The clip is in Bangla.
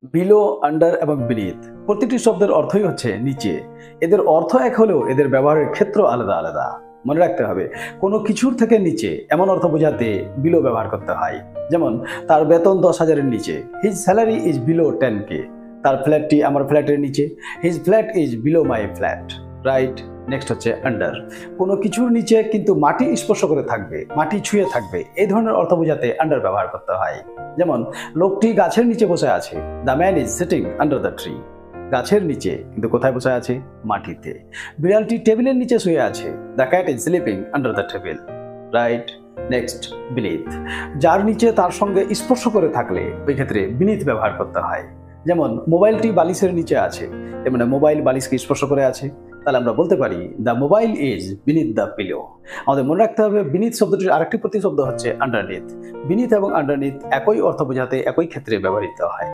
বিলো, আন্ডার এবং বিনিথ প্রতিটি শব্দের অর্থই হচ্ছে নিচে। এদের অর্থ এক হলেও এদের ব্যবহারের ক্ষেত্র আলাদা আলাদা। মনে রাখতে হবে, কোনো কিছুর থেকে নিচে এমন অর্থ বোঝাতে বিলো ব্যবহার করতে হয়। যেমন, তার বেতন 10,000-এর নিচে, his salary is below 10K। তার ফ্ল্যাটটি আমার ফ্ল্যাটের নিচে, his flat is below my flat. Right. Next হচ্ছে আন্ডার। কোনো কিছুর নিচে কিন্তু মাটি স্পর্শ করে থাকবে, মাটি ছুঁয়ে থাকবে, এই ধরনের অর্থ বোঝাতে আন্ডার ব্যবহার করতে হয়। যেমন, লোকটি গাছের নিচে বসে আছে, the man is sitting under the tree. গাছের নিচে কিন্তু কোথায় বসে আছে? মাটিতে। বিড়ালটি টেবিলের নিচে শুয়ে আছে, the cat is sleeping under the table. Right. Next, beneath. যার নিচে তার সঙ্গে স্পর্শ করে থাকলে ওই ক্ষেত্রে বিনিথ ব্যবহার করতে হয়। যেমন, মোবাইলটি বালিশের নিচে আছে, এর মানে মোবাইল বালিশকে স্পর্শ করে আছে, তাহলে আমরা বলতে পারি the mobile is beneath the pillow. আমাদের মনে রাখতে হবে, বিনিথ শব্দটির আরেকটি প্রতিশব্দ হচ্ছে আন্ডারনিথ। বিনিথ এবং আন্ডারনিথ একই অর্থ বোঝাতে একই ক্ষেত্রে ব্যবহৃত হয়।